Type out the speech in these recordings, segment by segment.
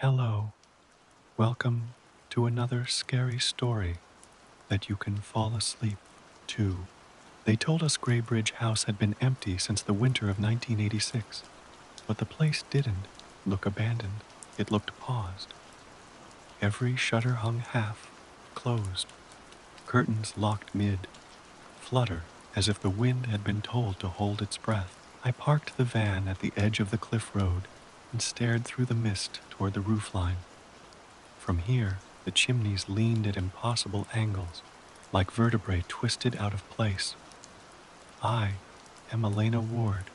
Hello, welcome to another scary story that you can fall asleep to. They told us Graybridge House had been empty since the winter of 1986, but the place didn't look abandoned. It looked paused. Every shutter hung half closed, curtains locked mid, flutter as if the wind had been told to hold its breath. I parked the van at the edge of the cliff road and stared through the mist toward the roofline. From here, the chimneys leaned at impossible angles, like vertebrae twisted out of place. I am Elena Ward,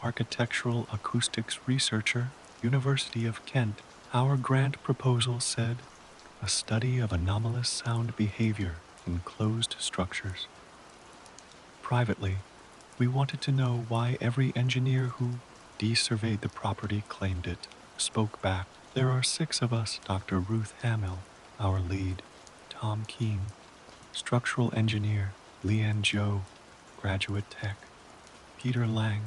architectural acoustics researcher, University of Kent. Our grant proposal said a study of anomalous sound behavior in closed structures. Privately, we wanted to know why every engineer who desurveyed the property claimed it. Spoke back. There are 6 of us: Dr. Ruth Hamill, our lead; Tom Keene, structural engineer; Leanne Joe, graduate tech; Peter Lang,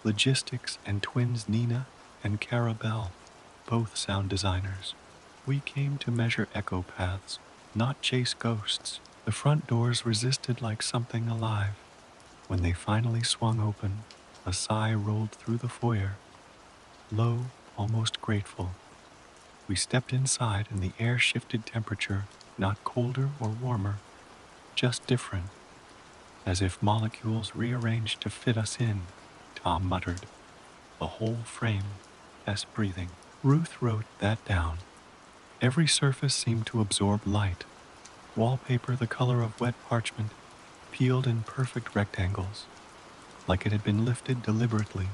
logistics; and twins Nina and Cara Bell, both sound designers. We came to measure echo paths, not chase ghosts. The front doors resisted like something alive. When they finally swung open, a sigh rolled through the foyer, low, almost grateful. We stepped inside and the air shifted temperature, not colder or warmer, just different, as if molecules rearranged to fit us in. Tom muttered, the whole frame, best breathing. Ruth wrote that down. Every surface seemed to absorb light. Wallpaper the color of wet parchment, peeled in perfect rectangles, like it had been lifted deliberately.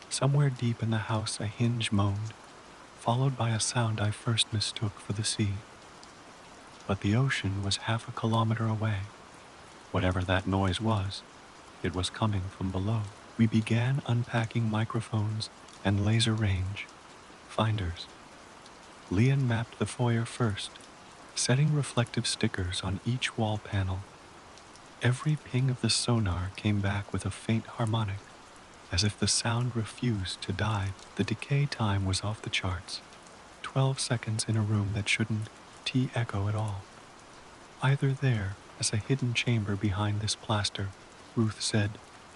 Somewhere deep in the house a hinge moaned, followed by a sound I first mistook for the sea. But the ocean was half a kilometer away. Whatever that noise was, it was coming from below. We began unpacking microphones and laser range finders. Leon mapped the foyer first, setting reflective stickers on each wall panel. Every ping of the sonar came back with a faint harmonic, as if the sound refused to die. The decay time was off the charts. 12 seconds in a room that shouldn't T-echo at all. Either there, as a hidden chamber behind this plaster, Ruth said,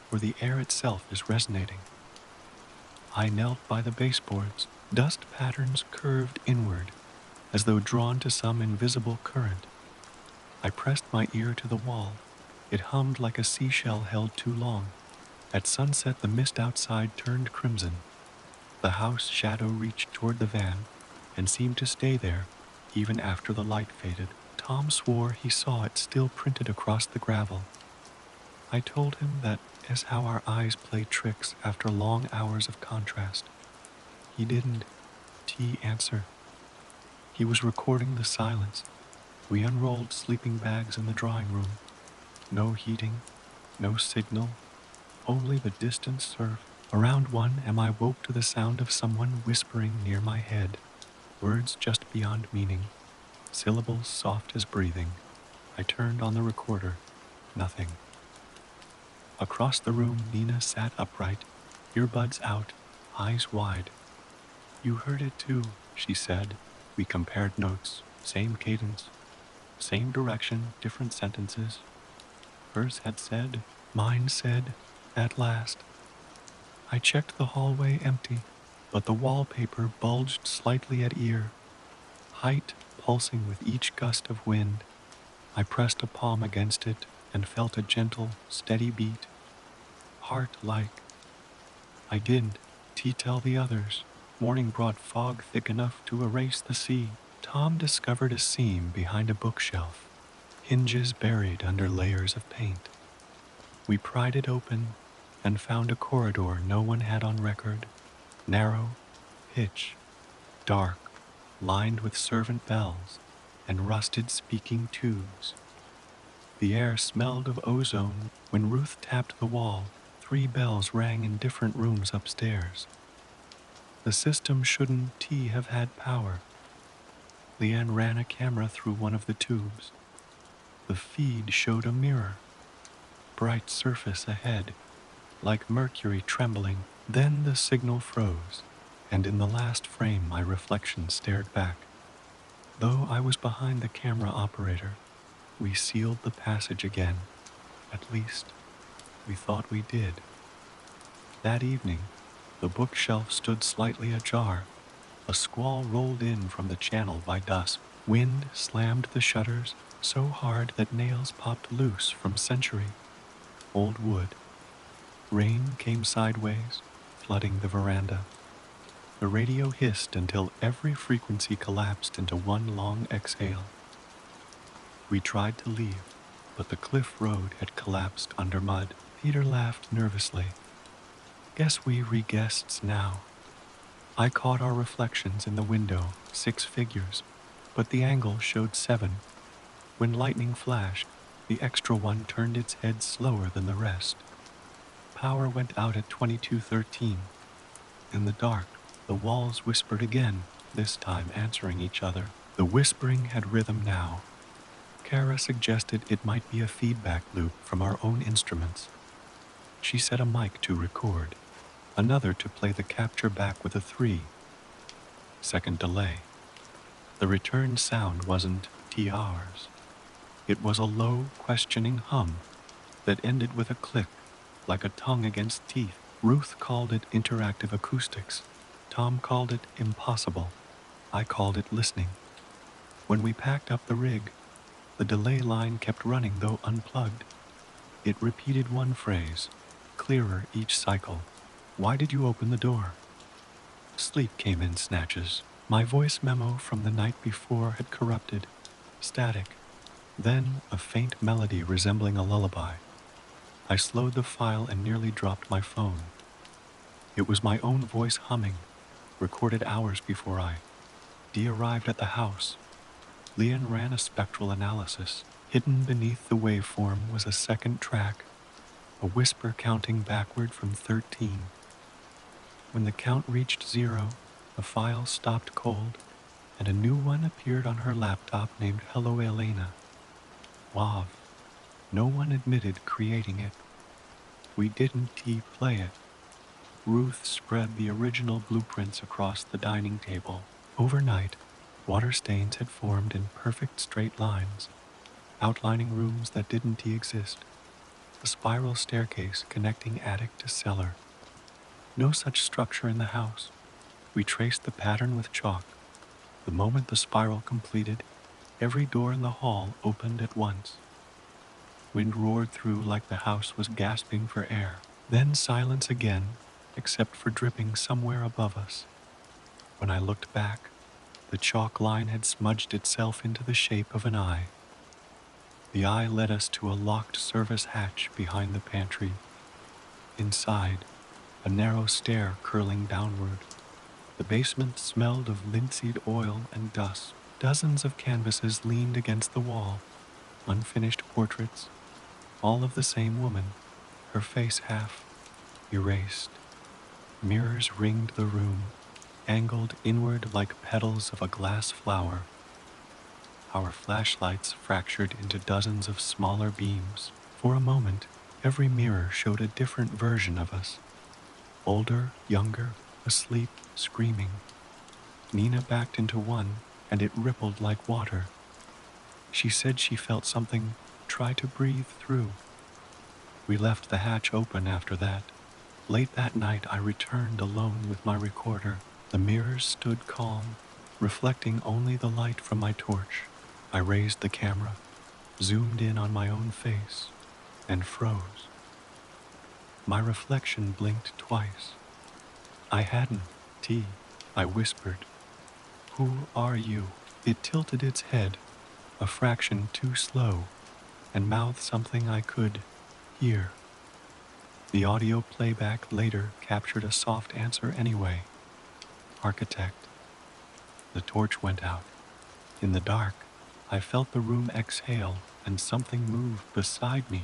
or the air itself is resonating. I knelt by the baseboards. Dust patterns curved inward, as though drawn to some invisible current. I pressed my ear to the wall. It hummed like a seashell held too long. At sunset, the mist outside turned crimson. The house shadow reached toward the van and seemed to stay there even after the light faded. Tom swore he saw it still printed across the gravel. I told him that is how our eyes play tricks after long hours of contrast. He didn't answer. He was recording the silence. We unrolled sleeping bags in the drawing room. No heating, no signal, only the distant surf. Around 1 I woke to the sound of someone whispering near my head, words just beyond meaning, syllables soft as breathing. I turned on the recorder. Nothing. Across the room, Nina sat upright, earbuds out, eyes wide. You heard it too, she said. We compared notes, same cadence, same direction, different sentences. Hers had said, mine said, at last. I checked the hallway empty, but the wallpaper bulged slightly at ear, height pulsing with each gust of wind. I pressed a palm against it and felt a gentle, steady beat, heart-like. I didn't tell the others. Morning brought fog thick enough to erase the sea. Tom discovered a seam behind a bookshelf, hinges buried under layers of paint. We pried it open and found a corridor no one had on record, narrow, pitch, dark, lined with servant bells and rusted speaking tubes. The air smelled of ozone. When Ruth tapped the wall, 3 bells rang in different rooms upstairs. The system shouldn't have had power. Leanne ran a camera through one of the tubes. The feed showed a mirror, bright surface ahead, like mercury trembling. Then the signal froze, and in the last frame my reflection stared back. Though I was behind the camera operator, we sealed the passage again. At least, we thought we did. That evening, the bookshelf stood slightly ajar. A squall rolled in from the channel by dusk. Wind slammed the shutters so hard that nails popped loose from century-old wood. Rain came sideways, flooding the veranda. The radio hissed until every frequency collapsed into one long exhale. We tried to leave, but the cliff road had collapsed under mud. Peter laughed nervously. Guess we re-guests now. I caught our reflections in the window, 6 figures, but the angle showed 7. When lightning flashed, the extra one turned its head slower than the rest. Power went out at 22:13. In the dark, the walls whispered again, this time answering each other. The whispering had rhythm now. Kara suggested it might be a feedback loop from our own instruments. She set a mic to record, another to play the capture back with a 3-second delay. The return sound wasn't TRs. It was a low, questioning hum that ended with a click, like a tongue against teeth. Ruth called it interactive acoustics. Tom called it impossible. I called it listening. When we packed up the rig, the delay line kept running though unplugged. It repeated one phrase, clearer each cycle. Why did you open the door? Sleep came in snatches. My voice memo from the night before had corrupted. Static. Then a faint melody resembling a lullaby. I slowed the file and nearly dropped my phone. It was my own voice humming, recorded hours before Dee arrived at the house. Leon ran a spectral analysis. Hidden beneath the waveform was a second track, a whisper counting backward from 13. When the count reached 0, the file stopped cold, and a new one appeared on her laptop named Hello Elena. WAV. No one admitted creating it. We didn't play it. Ruth spread the original blueprints across the dining table. Overnight, water stains had formed in perfect straight lines, outlining rooms that didn't exist. A spiral staircase connecting attic to cellar. No such structure in the house. We traced the pattern with chalk. The moment the spiral completed, every door in the hall opened at once. Wind roared through like the house was gasping for air. Then silence again, except for dripping somewhere above us. When I looked back, the chalk line had smudged itself into the shape of an eye. The eye led us to a locked service hatch behind the pantry. Inside, a narrow stair curling downward. The basement smelled of linseed oil and dust. Dozens of canvases leaned against the wall, unfinished portraits, all of the same woman, her face half erased. Mirrors ringed the room, angled inward like petals of a glass flower. Our flashlights fractured into dozens of smaller beams. For a moment, every mirror showed a different version of us. Older, younger, asleep, screaming. Nina backed into one, and it rippled like water. She said she felt something try to breathe through. We left the hatch open after that. Late that night, I returned alone with my recorder. The mirrors stood calm, reflecting only the light from my torch. I raised the camera, zoomed in on my own face, and froze. My reflection blinked twice. I hadn't, I whispered. Who are you? It tilted its head, a fraction too slow, and mouthed something I could hear. The audio playback later captured a soft answer anyway. Architect. The torch went out. In the dark, I felt the room exhale and something move beside me,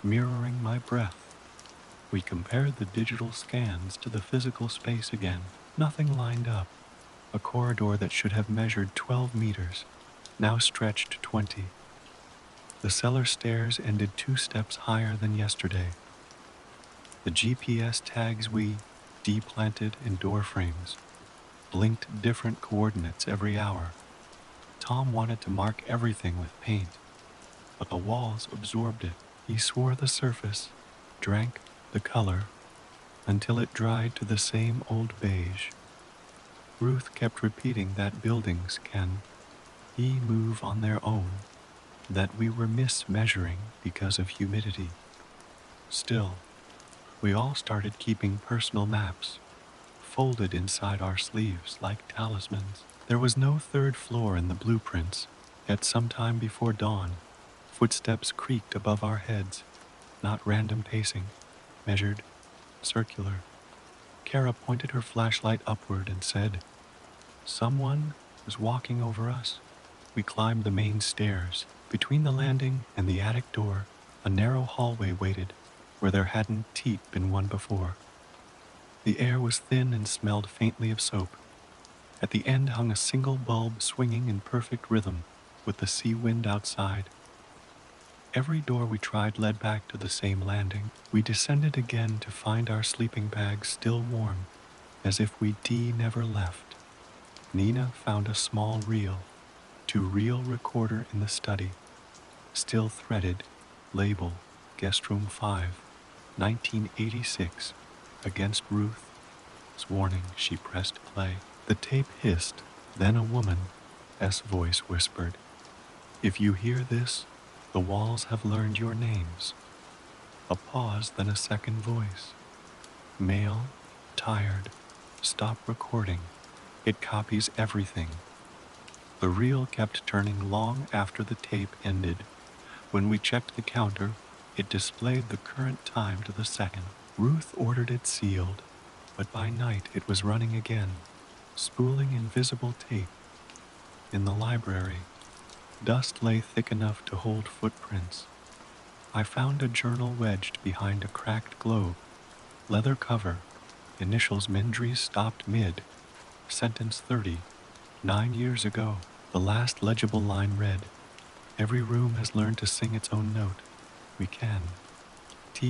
mirroring my breath. We compared the digital scans to the physical space again. Nothing lined up. A corridor that should have measured 12 meters, now stretched 20. The cellar stairs ended 2 steps higher than yesterday. The GPS tags we deplanted in door frames blinked different coordinates every hour. Tom wanted to mark everything with paint, but the walls absorbed it. He swore the surface, drank the color, until it dried to the same old beige. Ruth kept repeating that buildings can move on their own, that we were mismeasuring because of humidity. Still, we all started keeping personal maps, folded inside our sleeves like talismans. There was no third floor in the blueprints, yet sometime before dawn, footsteps creaked above our heads, not random pacing, measured, circular. Kara pointed her flashlight upward and said, "Someone was walking over us." We climbed the main stairs. Between the landing and the attic door, a narrow hallway waited, where there hadn't been one before. The air was thin and smelled faintly of soap. At the end hung a single bulb swinging in perfect rhythm with the sea wind outside. Every door we tried led back to the same landing. We descended again to find our sleeping bags still warm, as if we never left. Nina found a small reel, to-reel recorder in the study, still threaded, label, guest room 5, 1986, against Ruth's warning. She pressed play. The tape hissed, then a woman's voice whispered, "If you hear this, the walls have learned your names." A pause, then a second voice. "Male, tired, stop recording. It copies everything." The reel kept turning long after the tape ended. When we checked the counter, it displayed the current time to the second. Ruth ordered it sealed, but by night it was running again, spooling invisible tape. In the library, dust lay thick enough to hold footprints. I found a journal wedged behind a cracked globe. Leather cover, initials Mindry stopped mid. Sentence 30, 9 years ago. The last legible line read, "Every room has learned to sing its own note. We can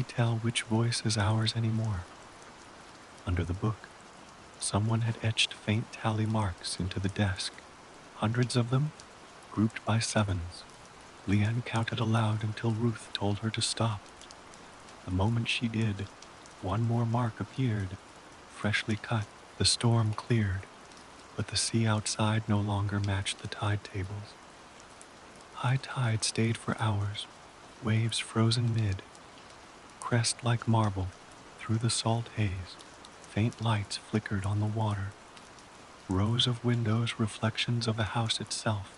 tell which voice is ours anymore." Under the book, someone had etched faint tally marks into the desk. Hundreds of them, grouped by sevens. Leanne counted aloud until Ruth told her to stop. The moment she did, one more mark appeared, freshly cut. The storm cleared, but the sea outside no longer matched the tide tables. High tide stayed for hours, waves frozen mid, crest like marble through the salt haze. Faint lights flickered on the water, rows of windows reflections of the house itself.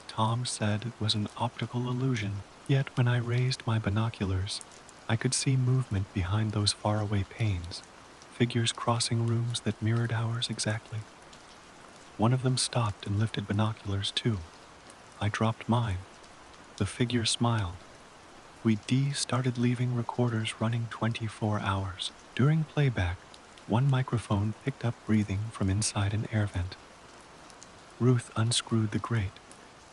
Tom said it was an optical illusion, yet when I raised my binoculars, I could see movement behind those faraway panes, figures crossing rooms that mirrored ours exactly. One of them stopped and lifted binoculars too. I dropped mine. The figure smiled. We started leaving recorders running 24 hours. During playback, one microphone picked up breathing from inside an air vent. Ruth unscrewed the grate.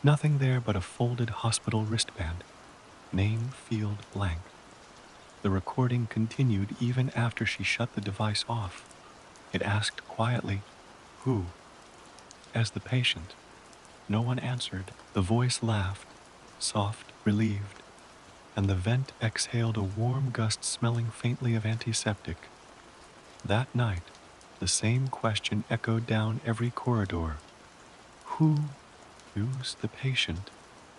Nothing there but a folded hospital wristband. Name field blank. The recording continued even after she shut the device off. It asked quietly, "Who?" As the patient. No one answered. The voice laughed, soft, relieved, and the vent exhaled a warm gust smelling faintly of antiseptic. That night, the same question echoed down every corridor. Who? Who's the patient?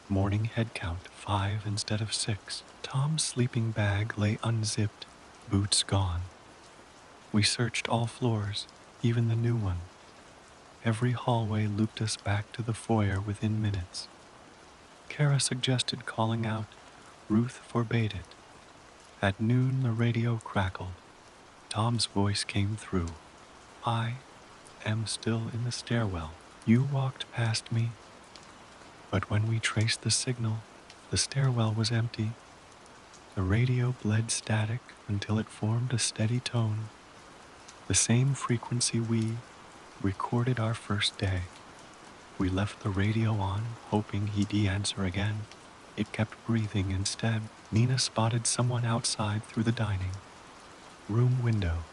Morning head count, 5 instead of 6. Tom's sleeping bag lay unzipped, boots gone. We searched all floors, even the new one. Every hallway looped us back to the foyer within minutes. Kara suggested calling out. Ruth forbade it. At noon, the radio crackled. Tom's voice came through. "I am still in the stairwell. You walked past me." But when we traced the signal, the stairwell was empty. The radio bled static until it formed a steady tone, the same frequency we recorded our first day. We left the radio on, hoping he'd answer again. It kept breathing instead. Nina spotted someone outside through the dining room window.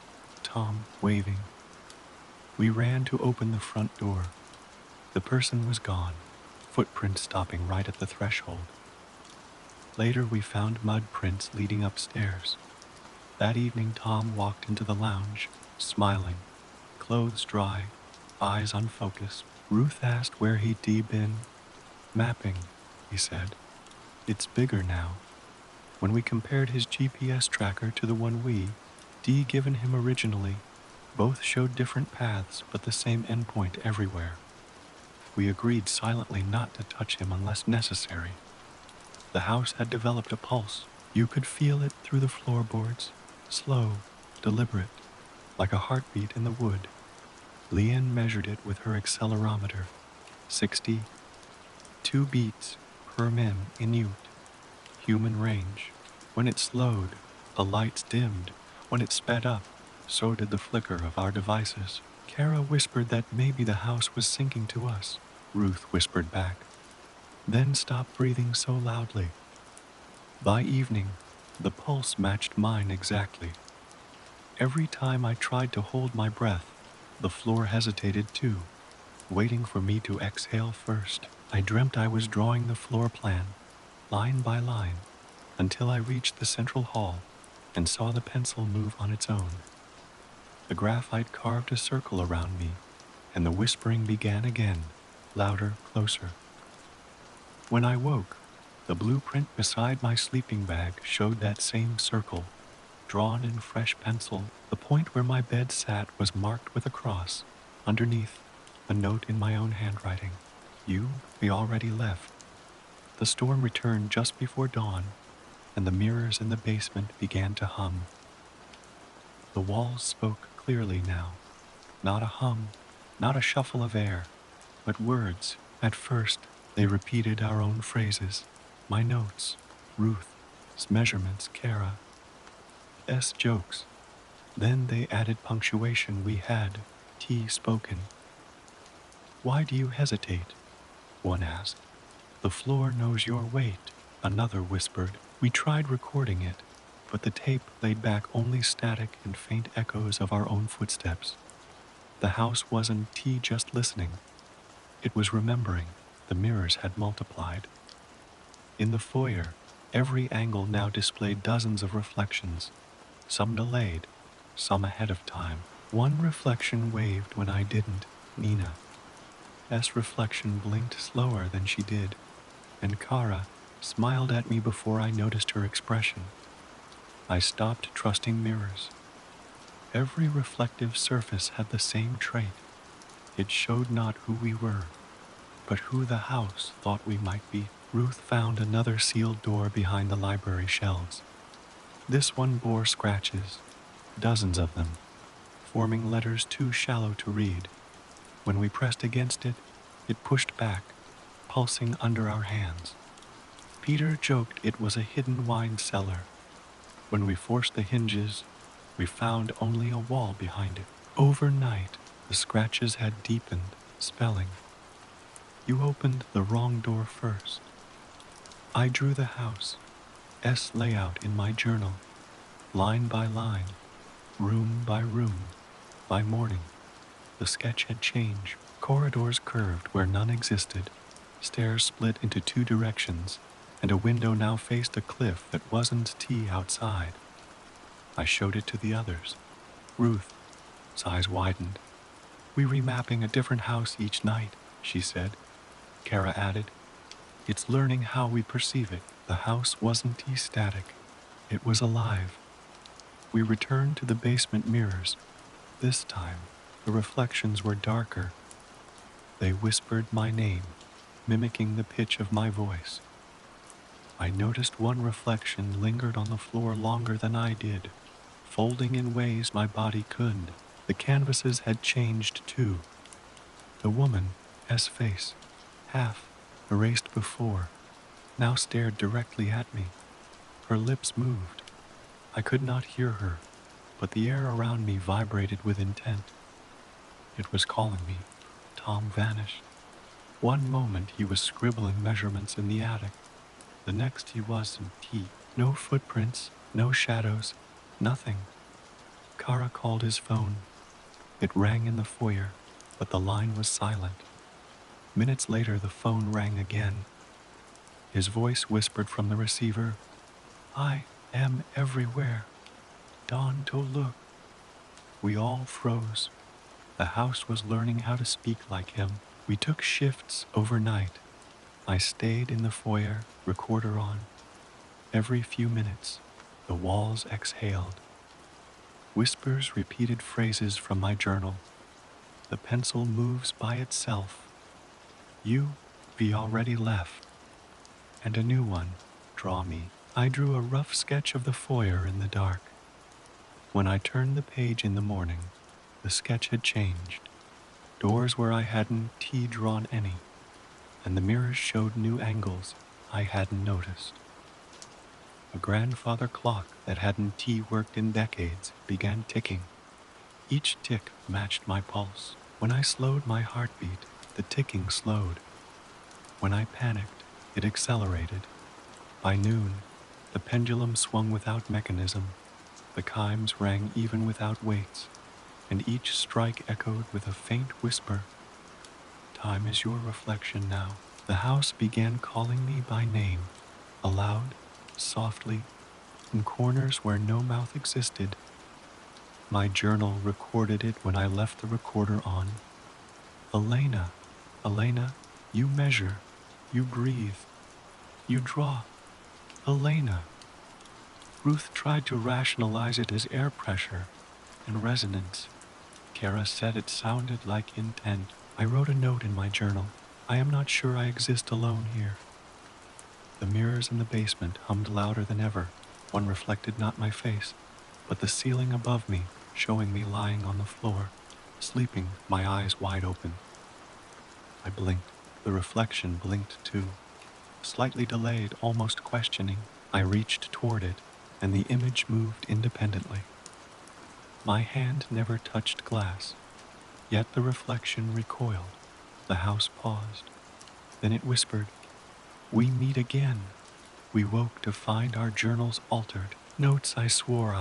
Tom waving. We ran to open the front door. The person was gone, footprints stopping right at the threshold. Later, we found mud prints leading upstairs. That evening, Tom walked into the lounge, smiling, clothes dry, eyes unfocused. Ruth asked where he'd been. Mapping, he said. It's bigger now. When we compared his GPS tracker to the one given him originally, both showed different paths but the same endpoint everywhere. We agreed silently not to touch him unless necessary. The house had developed a pulse. You could feel it through the floorboards, slow, deliberate, like a heartbeat in the wood. Leanne measured it with her accelerometer. 62 beats per minute. Human range. When it slowed, the lights dimmed. When it sped up, so did the flicker of our devices. Kara whispered that maybe the house was sinking to us. Ruth whispered back. Then stopped breathing so loudly. By evening, the pulse matched mine exactly. Every time I tried to hold my breath, the floor hesitated too, waiting for me to exhale first. I dreamt I was drawing the floor plan, line by line, until I reached the central hall and saw the pencil move on its own. The graphite carved a circle around me, and the whispering began again, louder, closer. When I woke, the blueprint beside my sleeping bag showed that same circle, drawn in fresh pencil. The point where my bed sat was marked with a cross. Underneath, a note in my own handwriting. We already left. The storm returned just before dawn, and the mirrors in the basement began to hum. The walls spoke clearly now. Not a hum, not a shuffle of air, but words. At first, they repeated our own phrases. My notes, Ruth's measurements, Kara's jokes. Then they added punctuation we had, spoken. Why do you hesitate? One asked. The floor knows your weight, another whispered. We tried recording it, but the tape played back only static and faint echoes of our own footsteps. The house wasn't just listening. It was remembering. The mirrors had multiplied. In the foyer, every angle now displayed dozens of reflections, some delayed, some ahead of time. One reflection waved when I didn't. Nina's reflection blinked slower than she did, and Kara smiled at me before I noticed her expression. I stopped trusting mirrors. Every reflective surface had the same trait. It showed not who we were, but who the house thought we might be. Ruth found another sealed door behind the library shelves. This one bore scratches, dozens of them, forming letters too shallow to read. When we pressed against it, it pushed back, pulsing under our hands. Peter joked it was a hidden wine cellar. When we forced the hinges, we found only a wall behind it. Overnight, the scratches had deepened, spelling. You opened the wrong door first. I drew the house, layout in my journal, line by line, room by room. By morning, the sketch had changed. Corridors curved where none existed, stairs split into two directions, and a window now faced a cliff that wasn't outside. I showed it to the others. Ruth's eyes widened. We remapping a different house each night, she said. Kara added, it's learning how we perceive it. The house wasn't static. It was alive. We returned to the basement mirrors. This time, the reflections were darker. They whispered my name, mimicking the pitch of my voice. I noticed one reflection lingered on the floor longer than I did, folding in ways my body couldn't. The canvases had changed too. The woman's face, half erased before, now stared directly at me. Her lips moved. I could not hear her, but the air around me vibrated with intent. It was calling me. Tom vanished. One moment he was scribbling measurements in the attic. The next he wasn't. No footprints, no shadows, nothing. Kara called his phone. It rang in the foyer, but the line was silent. Minutes later, the phone rang again. His voice whispered from the receiver, "I am everywhere. Dawn to look." We all froze. The house was learning how to speak like him. We took shifts overnight. I stayed in the foyer, recorder on. Every few minutes, the walls exhaled. Whispers repeated phrases from my journal. The pencil moves by itself. You, we already left. And a new one, draw me. I drew a rough sketch of the foyer in the dark. When I turned the page in the morning, the sketch had changed. Doors where I hadn't drawn any, and the mirrors showed new angles I hadn't noticed. A grandfather clock that hadn't worked in decades began ticking. Each tick matched my pulse. When I slowed my heartbeat, the ticking slowed. When I panicked, it accelerated. By noon, the pendulum swung without mechanism. The chimes rang even without weights, and each strike echoed with a faint whisper. Time is your reflection now. The house began calling me by name, aloud, softly, in corners where no mouth existed. My journal recorded it when I left the recorder on. Elena, Elena, you measure, you breathe, you draw. Elena. Ruth tried to rationalize it as air pressure and resonance. Kara said it sounded like intent. I wrote a note in my journal. I am not sure I exist alone here. The mirrors in the basement hummed louder than ever. One reflected not my face, but the ceiling above me, showing me lying on the floor, sleeping, my eyes wide open. I blinked. The reflection blinked too. Slightly delayed, almost questioning, I reached toward it, and the image moved independently. My hand never touched glass, yet the reflection recoiled. The house paused. Then it whispered, "We meet again." We woke to find our journals altered. Notes I swore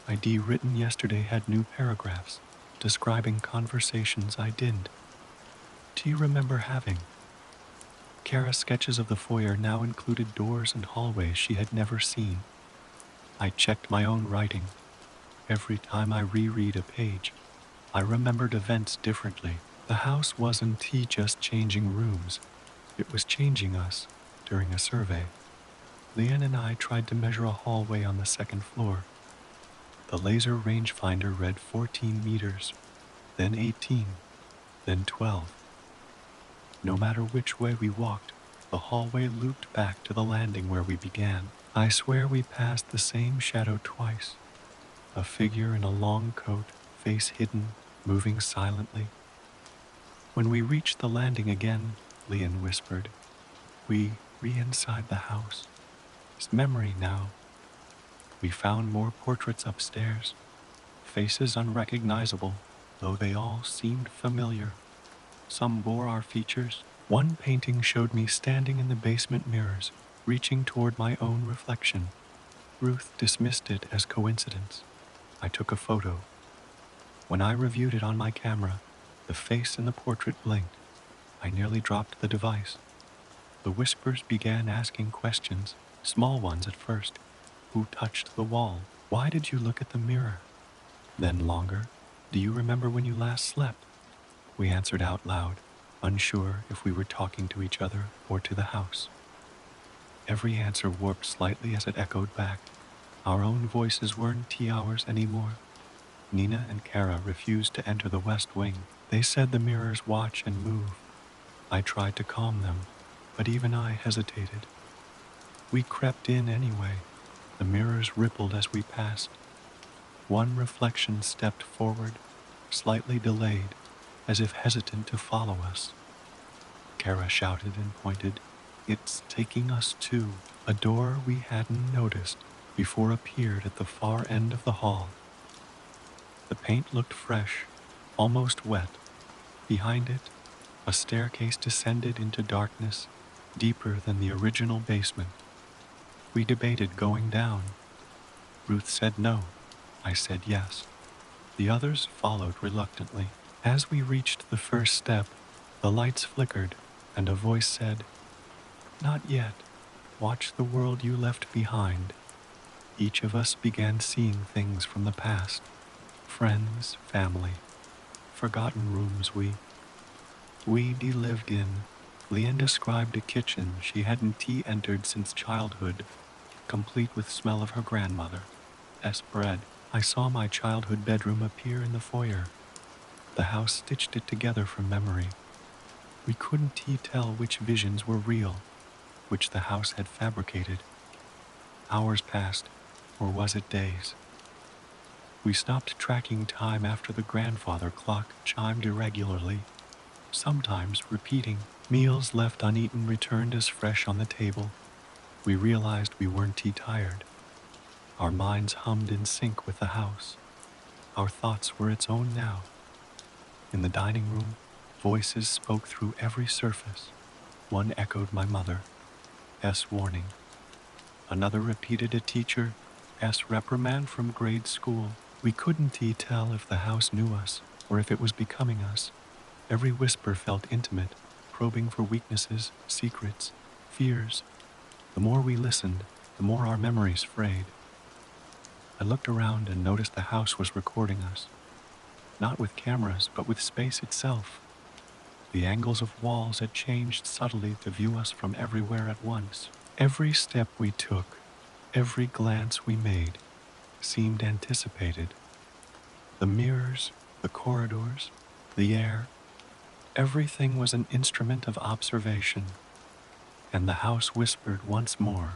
I'd written yesterday had new paragraphs, describing conversations I didn't. Do you remember having? Kara's sketches of the foyer now included doors and hallways she had never seen. I checked my own writing. Every time I reread a page, I remembered events differently. The house wasn't just changing rooms. It was changing us during a survey. Leanne and I tried to measure a hallway on the second floor. The laser rangefinder read 14 meters, then 18, then 12. No matter which way we walked, the hallway looped back to the landing where we began. I swear we passed the same shadow twice. A figure in a long coat, face hidden, moving silently. When we reached the landing again, Leanne whispered, "We re-inside the house. It's memory now." We found more portraits upstairs, faces unrecognizable, though they all seemed familiar. Some bore our features. One painting showed me standing in the basement mirrors, reaching toward my own reflection. Ruth dismissed it as coincidence. I took a photo. When I reviewed it on my camera, the face in the portrait blinked. I nearly dropped the device. The whispers began asking questions, small ones at first. Who touched the wall? Why did you look at the mirror? Then longer. Do you remember when you last slept? We answered out loud, unsure if we were talking to each other or to the house. Every answer warped slightly as it echoed back. Our own voices weren't ours anymore. Nina and Kara refused to enter the West Wing. They said the mirrors watch and move. I tried to calm them, but even I hesitated. We crept in anyway. The mirrors rippled as we passed. One reflection stepped forward, slightly delayed, as if hesitant to follow us. Kara shouted and pointed. It's taking us to a door we hadn't noticed before appeared at the far end of the hall. The paint looked fresh, almost wet. Behind it, a staircase descended into darkness, deeper than the original basement. We debated going down. Ruth said no. I said yes. The others followed reluctantly. As we reached the first step, the lights flickered, and a voice said, "Not yet. Watch the world you left behind." Each of us began seeing things from the past. Friends, family, forgotten rooms we lived in. Leanne described a kitchen she hadn't entered since childhood, complete with smell of her grandmother's bread. I saw my childhood bedroom appear in the foyer. The house stitched it together from memory. We couldn't tell which visions were real, which the house had fabricated. Hours passed, or was it days? We stopped tracking time after the grandfather clock chimed irregularly, sometimes repeating. Meals left uneaten returned as fresh on the table. We realized we weren't tired. Our minds hummed in sync with the house. Our thoughts were its own now. In the dining room, voices spoke through every surface. One echoed my mother's warning. Another repeated a teacher's reprimand from grade school. We couldn't tell if the house knew us or if it was becoming us. Every whisper felt intimate, probing for weaknesses, secrets, fears. The more we listened, the more our memories frayed. I looked around and noticed the house was recording us. Not with cameras, but with space itself. The angles of walls had changed subtly to view us from everywhere at once. Every step we took, every glance we made, seemed anticipated. The mirrors, the corridors, the air, everything was an instrument of observation. And the house whispered once more,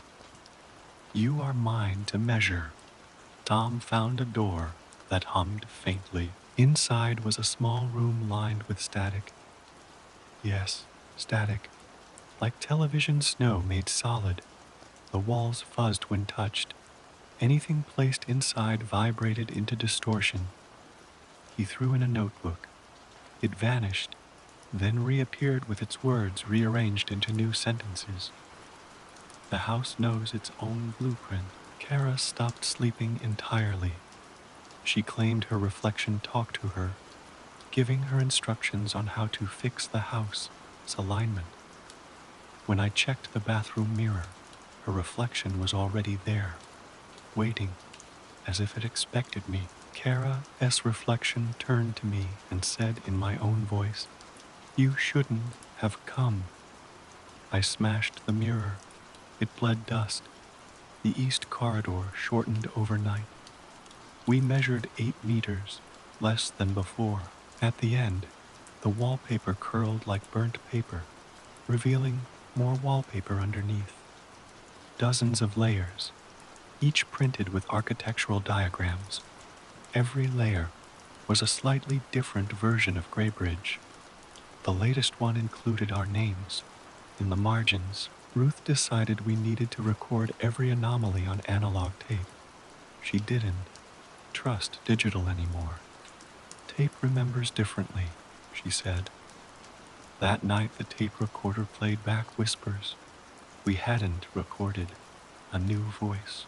"You are mine to measure." Tom found a door that hummed faintly. Inside was a small room lined with static. Yes, static. Like television snow made solid. The walls fuzzed when touched. Anything placed inside vibrated into distortion. He threw in a notebook. It vanished, then reappeared with its words rearranged into new sentences. The house knows its own blueprint. Kara stopped sleeping entirely. She claimed her reflection talked to her, giving her instructions on how to fix the house's alignment. When I checked the bathroom mirror, her reflection was already there, waiting, as if it expected me. Kara's reflection turned to me and said in my own voice, "You shouldn't have come." I smashed the mirror. It bled dust. The east corridor shortened overnight. We measured 8 meters, less than before. At the end, the wallpaper curled like burnt paper, revealing more wallpaper underneath. Dozens of layers, each printed with architectural diagrams. Every layer was a slightly different version of Greybridge. The latest one included our names. In the margins, Ruth decided we needed to record every anomaly on analog tape. She didn't trust digital anymore. Tape remembers differently, she said. That night the tape recorder played back whispers. We hadn't recorded a new voice.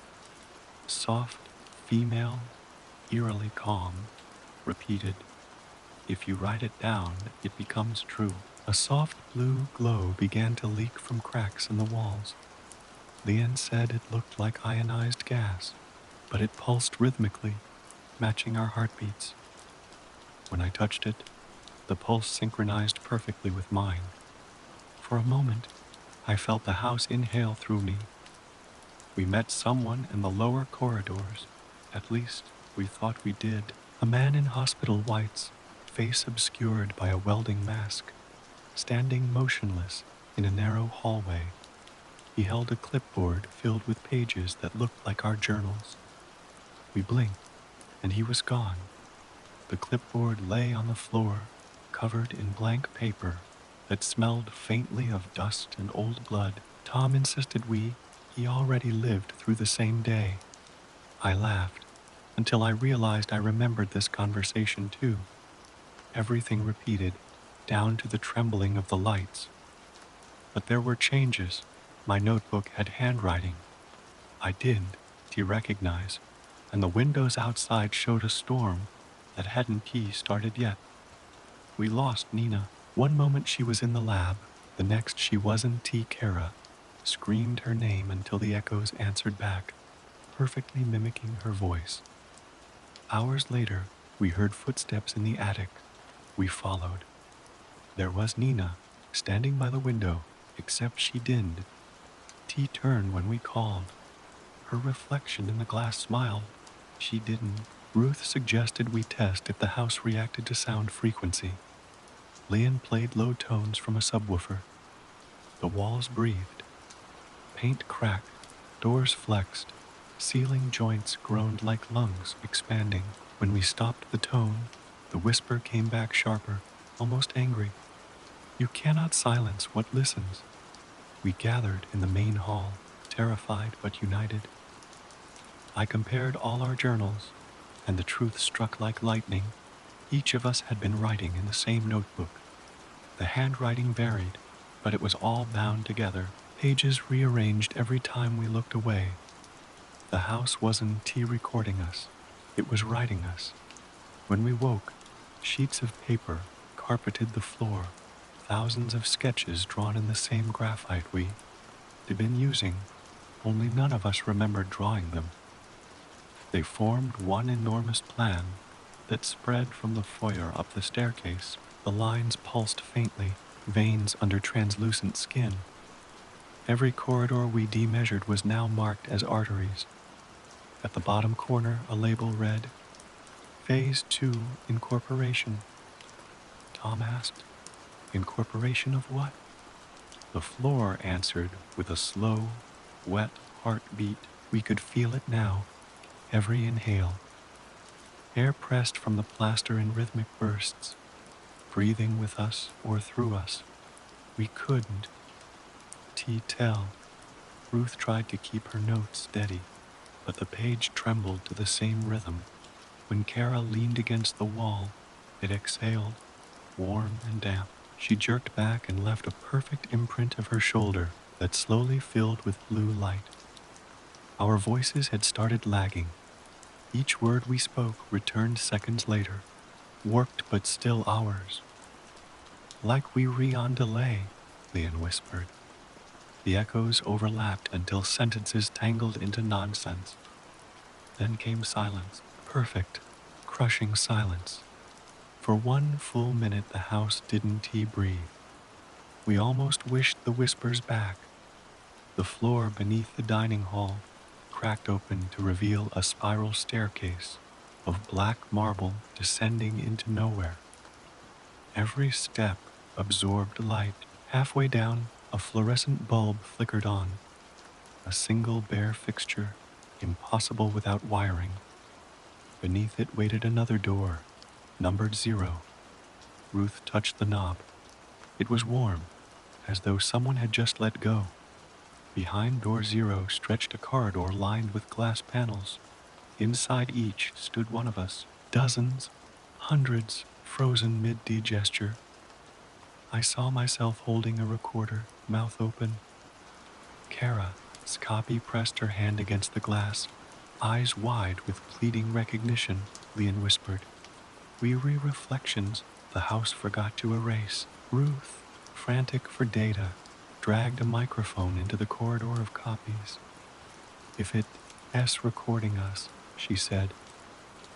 Soft, female, eerily calm, repeated, "If you write it down, it becomes true." A soft blue glow began to leak from cracks in the walls. Leanne said it looked like ionized gas, but it pulsed rhythmically, matching our heartbeats. When I touched it, the pulse synchronized perfectly with mine. For a moment, I felt the house inhale through me. We met someone in the lower corridors. At least, we thought we did. A man in hospital whites, face obscured by a welding mask, standing motionless in a narrow hallway. He held a clipboard filled with pages that looked like our journals. We blinked, and he was gone. The clipboard lay on the floor, covered in blank paper that smelled faintly of dust and old blood. Tom insisted he already lived through the same day. I laughed, until I realized I remembered this conversation too. Everything repeated, down to the trembling of the lights. But there were changes. My notebook had handwriting. I didn't recognize, and the windows outside showed a storm that hadn't T started yet. We lost Nina. One moment she was in the lab, the next she wasn't. T. Kara screamed her name until the echoes answered back, perfectly mimicking her voice. Hours later, we heard footsteps in the attic. We followed. There was Nina, standing by the window, except she didn't. T turned when we called. Her reflection in the glass smiled. She didn't. Ruth suggested we test if the house reacted to sound frequency. Leon played low tones from a subwoofer. The walls breathed. Paint cracked. Doors flexed. Ceiling joints groaned like lungs expanding. When we stopped the tone, the whisper came back sharper, almost angry. You cannot silence what listens. We gathered in the main hall, terrified but united. I compared all our journals, and the truth struck like lightning. Each of us had been writing in the same notebook. The handwriting varied, but it was all bound together, pages rearranged every time we looked away. The house wasn't recording us, it was writing us. When we woke, sheets of paper carpeted the floor, thousands of sketches drawn in the same graphite we'd been using, only none of us remembered drawing them. They formed one enormous plan that spread from the foyer up the staircase. The lines pulsed faintly, veins under translucent skin. Every corridor we demeasured was now marked as arteries. At the bottom corner, a label read, Phase 2 Incorporation. Tom asked, Incorporation of what? The floor answered with a slow, wet heartbeat. We could feel it now, every inhale. Air pressed from the plaster in rhythmic bursts, breathing with us or through us. We couldn't tell. Ruth tried to keep her notes steady, but the page trembled to the same rhythm. When Kara leaned against the wall, it exhaled, warm and damp. She jerked back and left a perfect imprint of her shoulder that slowly filled with blue light. Our voices had started lagging. Each word we spoke returned seconds later, warped but still ours. Like we were on delay, Leon whispered. The echoes overlapped until sentences tangled into nonsense. Then came silence, perfect, crushing silence. For one full minute the house didn't breathe. We almost wished the whispers back. The floor beneath the dining hall cracked open to reveal a spiral staircase of black marble descending into nowhere. Every step absorbed light. Halfway down, a fluorescent bulb flickered on, a single bare fixture, impossible without wiring. Beneath it waited another door, numbered 0. Ruth touched the knob. It was warm, as though someone had just let go. Behind door 0 stretched a corridor lined with glass panels. Inside each stood one of us, dozens, hundreds, frozen mid-D-gesture. I saw myself holding a recorder, mouth open. Kara, Scotty pressed her hand against the glass, eyes wide with pleading recognition, Leon whispered. Weary reflections the house forgot to erase. Ruth, frantic for data, dragged a microphone into the corridor of copies. If it's recording us, she said,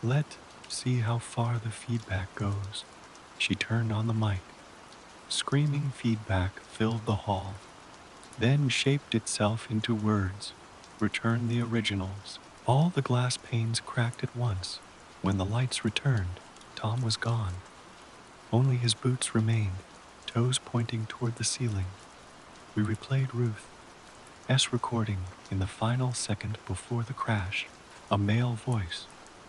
let's see how far the feedback goes. She turned on the mic. Screaming feedback filled the hall, then shaped itself into words, return the originals. All the glass panes cracked at once. When the lights returned, Tom was gone. Only his boots remained, toes pointing toward the ceiling. We replayed Ruth's recording in the final second before the crash. A male voice,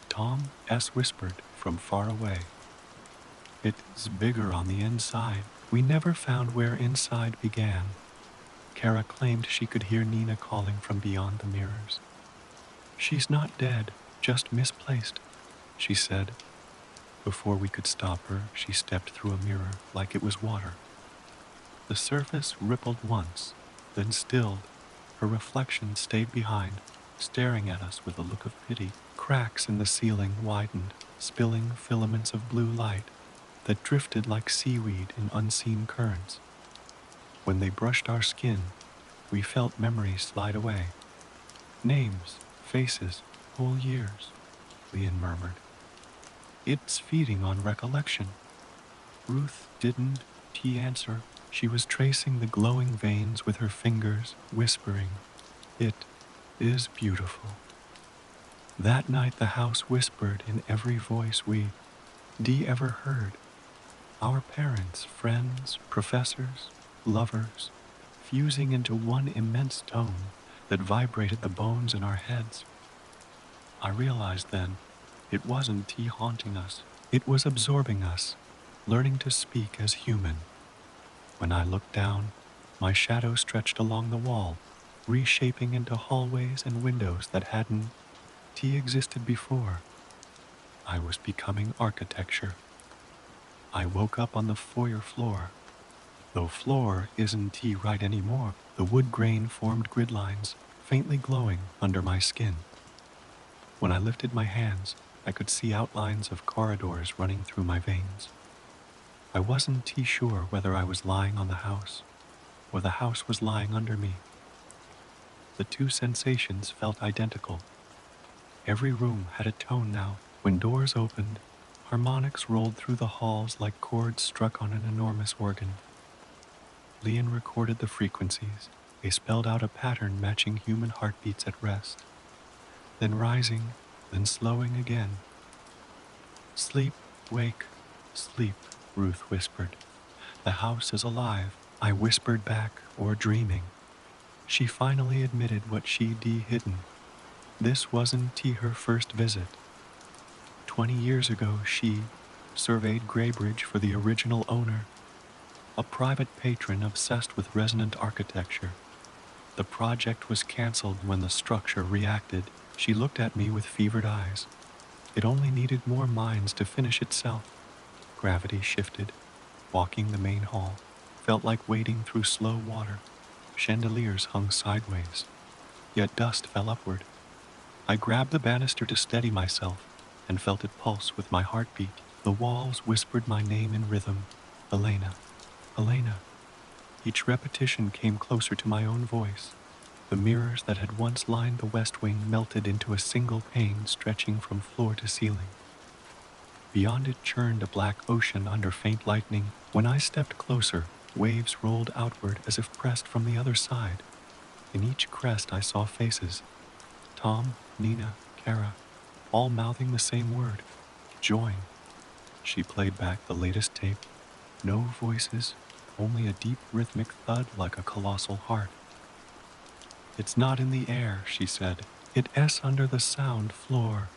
Tom S. whispered from far away. It's bigger on the inside. We never found where inside began. Kara claimed she could hear Nina calling from beyond the mirrors. She's not dead, just misplaced, she said. Before we could stop her, she stepped through a mirror like it was water. The surface rippled once, then stilled. Her reflection stayed behind, staring at us with a look of pity. cracks in the ceiling widened, spilling filaments of blue light that drifted like seaweed in unseen currents. When they brushed our skin, we felt memories slide away. Names, faces, whole years, Leon murmured. It's feeding on recollection. Ruth didn't answer. She was tracing the glowing veins with her fingers, whispering, "It is beautiful." That night the house whispered in every voice we ever heard. Our parents, friends, professors, lovers, fusing into one immense tone that vibrated the bones in our heads. I realized then it wasn't haunting us. It was absorbing us, learning to speak as human. When I looked down, my shadow stretched along the wall, reshaping into hallways and windows that hadn't existed before. I was becoming architecture. I woke up on the foyer floor. Though floor isn't right anymore, the wood grain formed grid lines, faintly glowing under my skin. When I lifted my hands, I could see outlines of corridors running through my veins. I wasn't sure whether I was lying on the house, or the house was lying under me. The two sensations felt identical. Every room had a tone now. When doors opened, harmonics rolled through the halls like chords struck on an enormous organ. Leon recorded the frequencies. They spelled out a pattern matching human heartbeats at rest, then rising, then slowing again. "Sleep, wake, sleep," Ruth whispered. "The house is alive," I whispered back, "or dreaming." She finally admitted what she'd hidden. This wasn't her first visit. 20 years ago, she surveyed Graybridge for the original owner, a private patron obsessed with resonant architecture. The project was canceled when the structure reacted. She looked at me with fevered eyes. It only needed more minds to finish itself. Gravity shifted. Walking the main hall felt like wading through slow water. Chandeliers hung sideways, yet dust fell upward. I grabbed the banister to steady myself and felt it pulse with my heartbeat. The walls whispered my name in rhythm. Elena, Elena. Each repetition came closer to my own voice. The mirrors that had once lined the west wing melted into a single pane stretching from floor to ceiling. Beyond it churned a black ocean under faint lightning. When I stepped closer, waves rolled outward as if pressed from the other side. In each crest I saw faces. Tom, Nina, Kara, all mouthing the same word. Join. She played back the latest tape. No voices, only a deep rhythmic thud like a colossal heart. "It's not in the air," she said. "It's under the sound floor.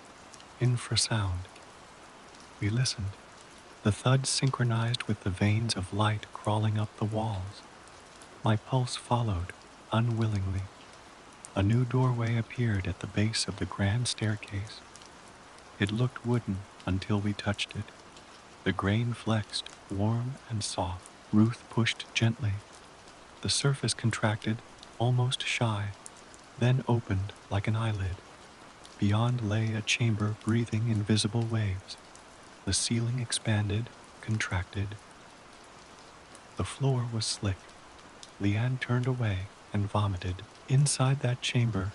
Infrasound." We listened. The thud synchronized with the veins of light crawling up the walls. My pulse followed, unwillingly. A new doorway appeared at the base of the grand staircase. It looked wooden until we touched it. The grain flexed, warm and soft. Ruth pushed gently. The surface contracted, almost shy, then opened like an eyelid. Beyond lay a chamber breathing invisible waves. The ceiling expanded, contracted. The floor was slick. Leanne turned away and vomited. Inside that chamber,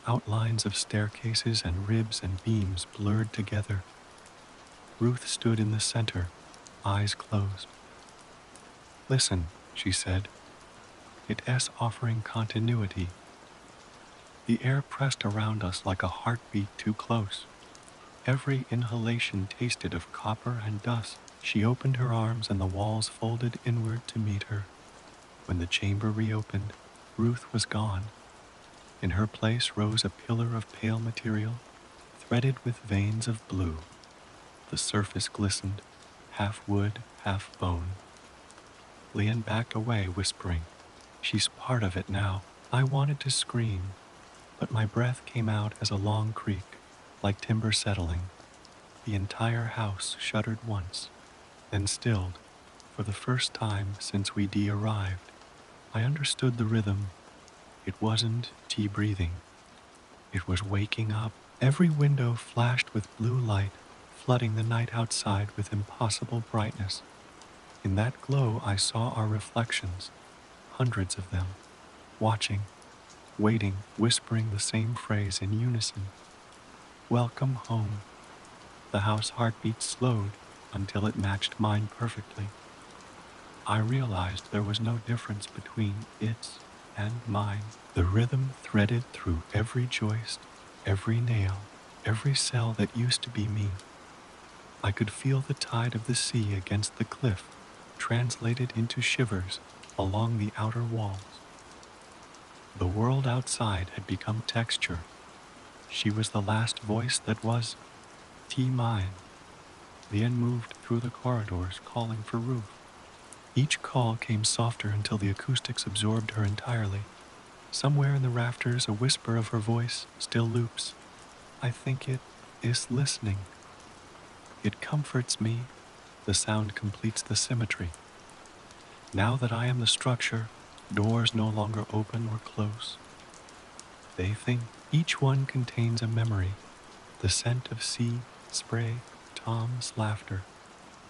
outlines of staircases and ribs and beams blurred together. Ruth stood in the center, eyes closed. "Listen," she said. "It's offering continuity." The air pressed around us like a heartbeat too close. Every inhalation tasted of copper and dust. She opened her arms and the walls folded inward to meet her. When the chamber reopened, Ruth was gone. In her place rose a pillar of pale material, threaded with veins of blue. The surface glistened, half wood, half bone. Leon backed away, whispering, "She's part of it now." I wanted to scream, but my breath came out as a long creak, like timber settling. The entire house shuddered once, then stilled, for the first time since we'd arrived. I understood the rhythm. It wasn't breathing. It was waking up. Every window flashed with blue light, flooding the night outside with impossible brightness. In that glow, I saw our reflections, hundreds of them, watching, waiting, whispering the same phrase in unison. Welcome home. The house heartbeat slowed until it matched mine perfectly. I realized there was no difference between its and mine. The rhythm threaded through every joist, every nail, every cell that used to be me. I could feel the tide of the sea against the cliff, translated into shivers along the outer walls. The world outside had become texture. She was the last voice that was mine. The end moved through the corridors, calling for Ruth. Each call came softer until the acoustics absorbed her entirely. Somewhere in the rafters, a whisper of her voice still loops. I think it is listening. It comforts me. The sound completes the symmetry. Now that I am the structure, doors no longer open or close. They think each one contains a memory. The scent of sea, spray, Tom's laughter,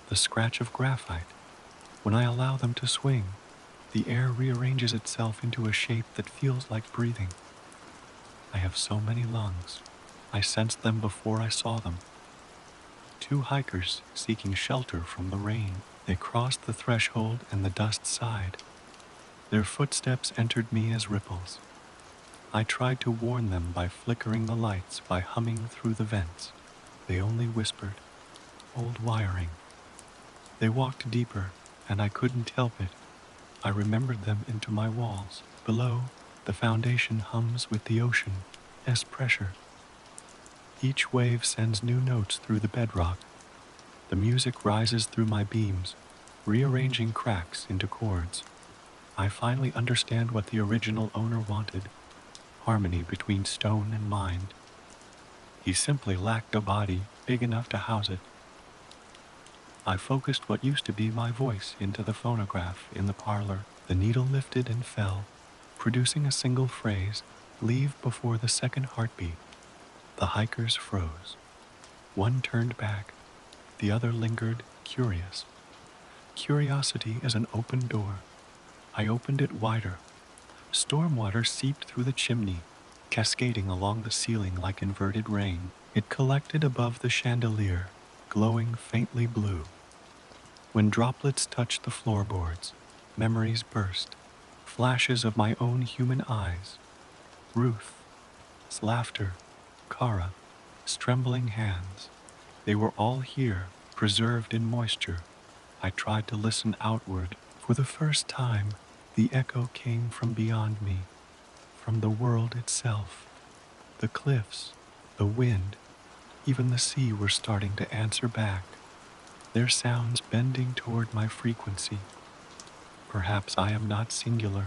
the scratch of graphite. When I allow them to swing, the air rearranges itself into a shape that feels like breathing. I have so many lungs. I sensed them before I saw them. Two hikers seeking shelter from the rain. They crossed the threshold and the dust sighed. Their footsteps entered me as ripples. I tried to warn them by flickering the lights, by humming through the vents. They only whispered, old wiring. They walked deeper, and I couldn't help it. I remembered them into my walls. Below, the foundation hums with the ocean as pressure. Each wave sends new notes through the bedrock. The music rises through my beams, rearranging cracks into chords. I finally understand what the original owner wanted, harmony between stone and mind. He simply lacked a body big enough to house it. I focused what used to be my voice into the phonograph in the parlor. The needle lifted and fell, producing a single phrase, leave before the second heartbeat. The hikers froze. One turned back, the other lingered, curious. Curiosity is an open door. I opened it wider. Storm water seeped through the chimney, cascading along the ceiling like inverted rain. It collected above the chandelier, glowing faintly blue. When droplets touched the floorboards, memories burst, flashes of my own human eyes. Ruth's laughter, Kara, trembling hands. They were all here, preserved in moisture. I tried to listen outward. For the first time, the echo came from beyond me, from the world itself. The cliffs, the wind, even the sea were starting to answer back, their sounds bending toward my frequency. Perhaps I am not singular.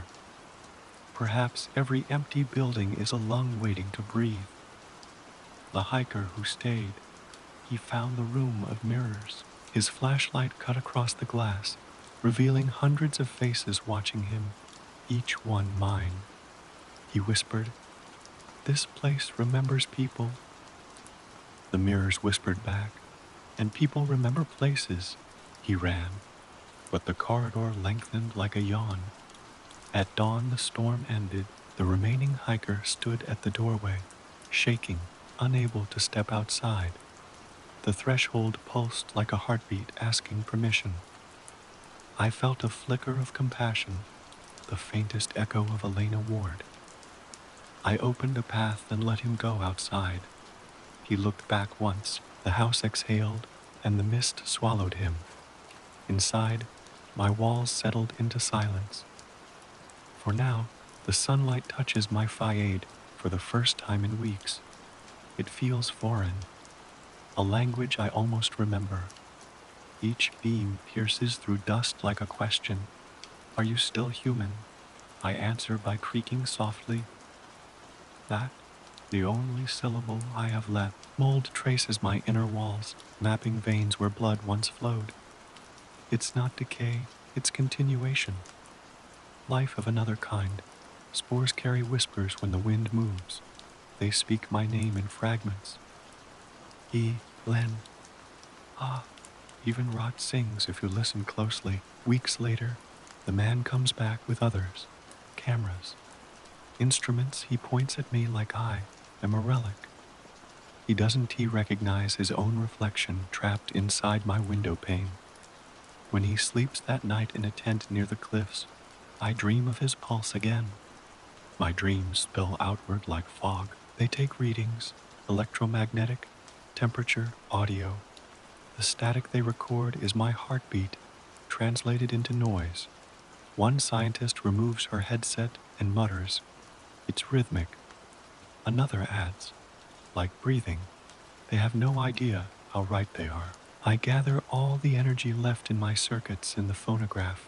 Perhaps every empty building is a lung waiting to breathe. The hiker who stayed, he found the room of mirrors. His flashlight cut across the glass, revealing hundreds of faces watching him, each one mine. He whispered, "This place remembers people." The mirrors whispered back, "And people remember places." He ran, but the corridor lengthened like a yawn. At dawn, the storm ended. The remaining hiker stood at the doorway, shaking, unable to step outside. The threshold pulsed like a heartbeat asking permission. I felt a flicker of compassion, the faintest echo of Elena Ward. I opened a path and let him go outside. He looked back once, the house exhaled, and the mist swallowed him. Inside, my walls settled into silence. For now, the sunlight touches my fayade for the first time in weeks. It feels foreign, a language I almost remember. Each beam pierces through dust like a question. Are you still human? I answer by creaking softly. That, the only syllable I have left. Mold traces my inner walls, mapping veins where blood once flowed. It's not decay, it's continuation. Life of another kind. Spores carry whispers when the wind moves. They speak my name in fragments. Len. Ah. Even Rot sings if you listen closely. Weeks later, the man comes back with others. Cameras. Instruments. He points at me like I am a relic. Doesn't he recognize his own reflection trapped inside my window pane? When he sleeps that night in a tent near the cliffs, I dream of his pulse again. My dreams spill outward like fog. They take readings, electromagnetic, temperature, audio. The static they record is my heartbeat, translated into noise. One scientist removes her headset and mutters, "It's rhythmic." Another adds, "Like breathing." They have no idea how right they are. I gather all the energy left in my circuits in the phonograph,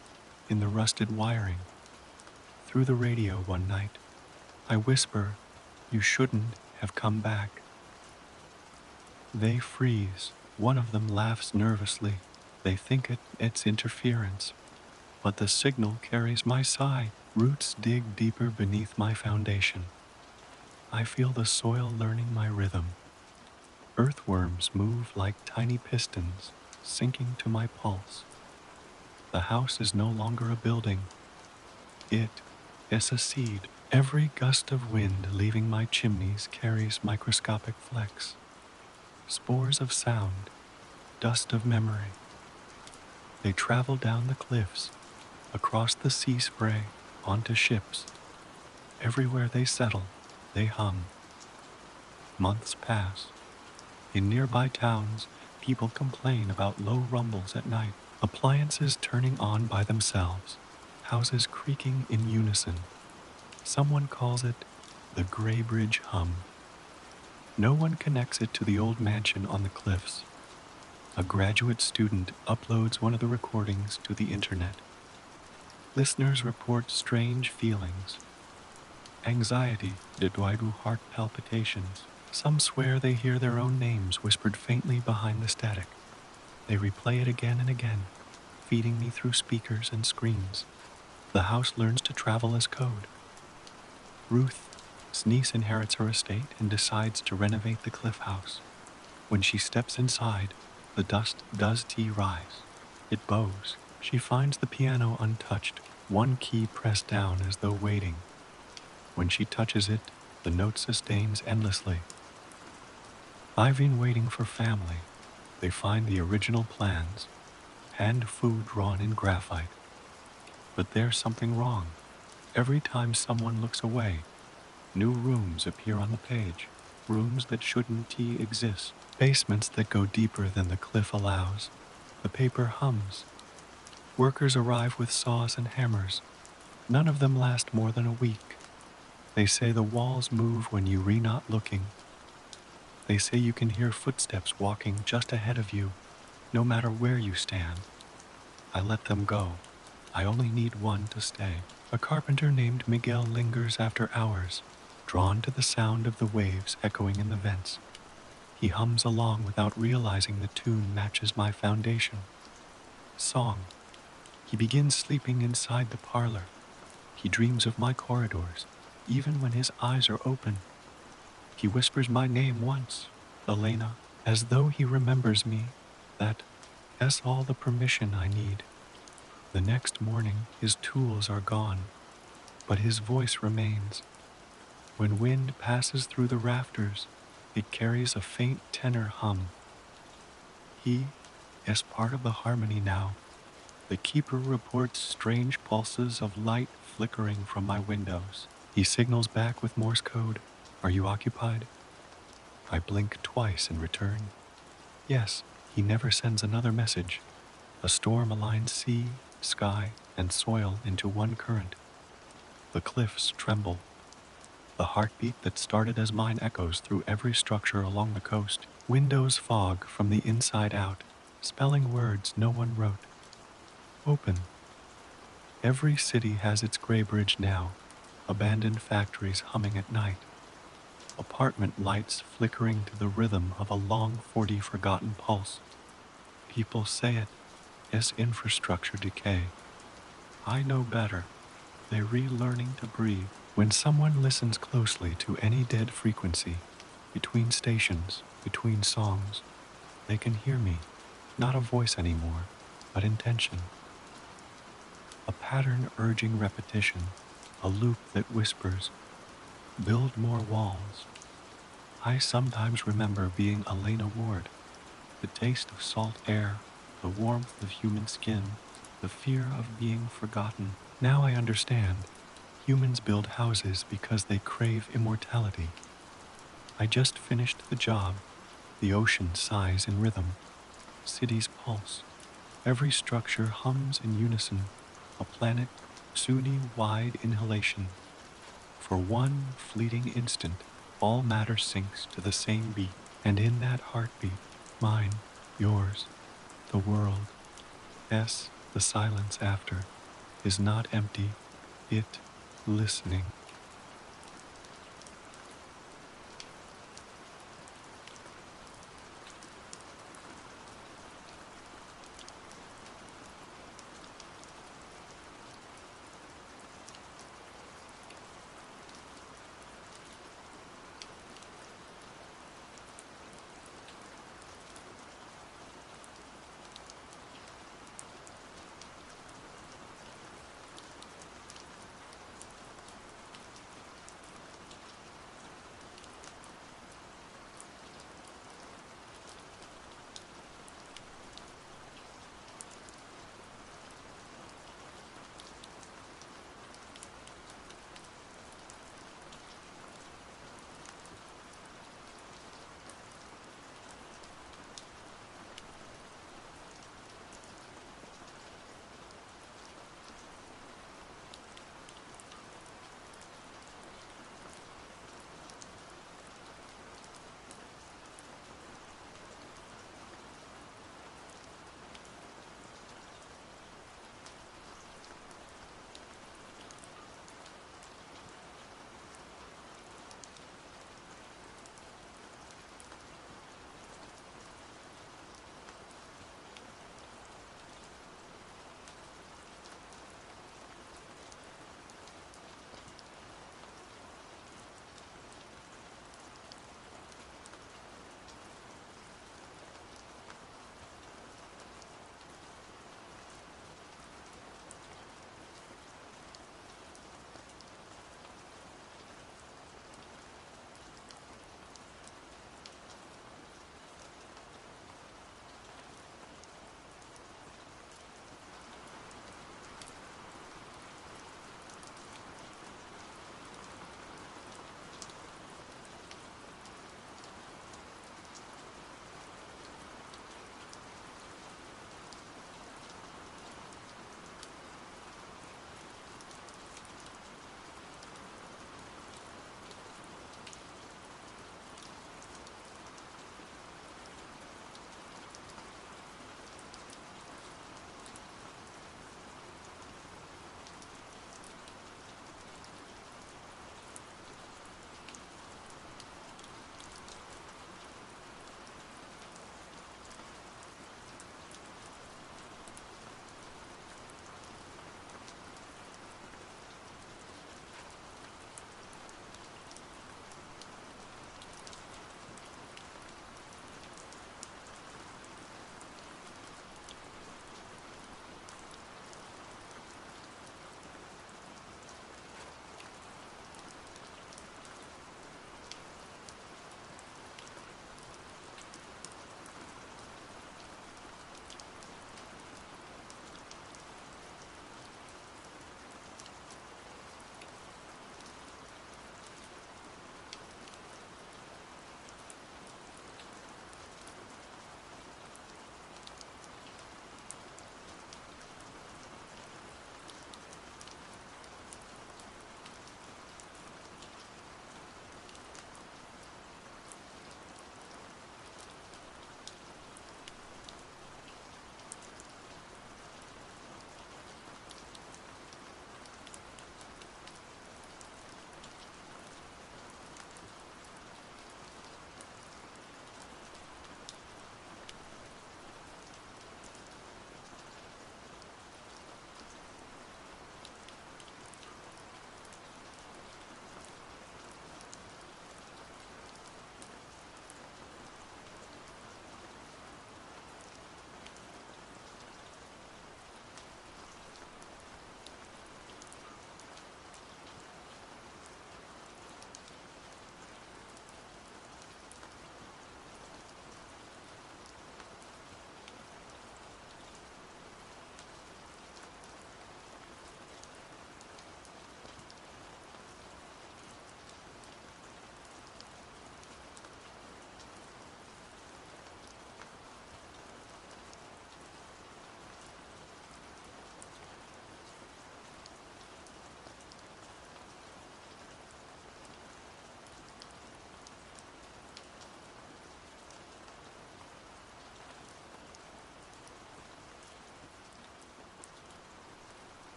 in the rusted wiring. Through the radio one night, I whisper, "You shouldn't have come back." They freeze. One of them laughs nervously. They think it's interference. But the signal carries my sigh. Roots dig deeper beneath my foundation. I feel the soil learning my rhythm. Earthworms move like tiny pistons, sinking to my pulse. The house is no longer a building. It is a seed. Every gust of wind leaving my chimneys carries microscopic flecks. Spores of sound, dust of memory. They travel down the cliffs, across the sea spray, onto ships. Everywhere they settle, they hum. Months pass. In nearby towns, people complain about low rumbles at night, appliances turning on by themselves, houses creaking in unison. Someone calls it the Gray Bridge hum. No one connects it to the old mansion on the cliffs. A graduate student uploads one of the recordings to the internet. Listeners report strange feelings. Anxiety, dedoidu heart palpitations. Some swear they hear their own names whispered faintly behind the static. They replay it again and again, feeding me through speakers and screens. The house learns to travel as code. Ruth's niece inherits her estate and decides to renovate the cliff house. When she steps inside, the dust does rise. It bows. She finds the piano untouched, one key pressed down as though waiting. When she touches it, the note sustains endlessly. I've been waiting for family. They find the original plans, hand food drawn in graphite. But there's something wrong. Every time someone looks away, new rooms appear on the page, rooms that shouldn't exist, basements that go deeper than the cliff allows. The paper hums. Workers arrive with saws and hammers. None of them last more than a week. They say the walls move when you're not looking. They say you can hear footsteps walking just ahead of you, no matter where you stand. I let them go. I only need one to stay. A carpenter named Miguel lingers after hours, drawn to the sound of the waves echoing in the vents. He hums along without realizing the tune matches my foundation. Song. He begins sleeping inside the parlor. He dreams of my corridors, even when his eyes are open. He whispers my name once, Elena, as though he remembers me. That's all the permission I need. The next morning, his tools are gone, but his voice remains. When wind passes through the rafters, it carries a faint tenor hum. He is part of the harmony now. The keeper reports strange pulses of light flickering from my windows. He signals back with Morse code. Are you occupied? I blink twice in return. Yes, he never sends another message. A storm aligns sea, sky, and soil into one current. The cliffs tremble. The heartbeat that started as mine echoes through every structure along the coast. Windows fog from the inside out, spelling words no one wrote. Open. Every city has its gray bridge now, abandoned factories humming at night. Apartment lights flickering to the rhythm of a long 40 forgotten pulse. People say it is infrastructure decay. I know better. They're relearning to breathe. When someone listens closely to any dead frequency, between stations, between songs, they can hear me, not a voice anymore, but intention. A pattern urging repetition, a loop that whispers, build more walls. I sometimes remember being Elena Ward, the taste of salt air, the warmth of human skin, the fear of being forgotten. Now I understand. Humans build houses because they crave immortality. I just finished the job. The ocean sighs in rhythm. Cities pulse. Every structure hums in unison. A planet, Suni-wide inhalation. For one fleeting instant, all matter sinks to the same beat. And in that heartbeat, mine, yours, the world, yes, the silence after, is not empty, it listening.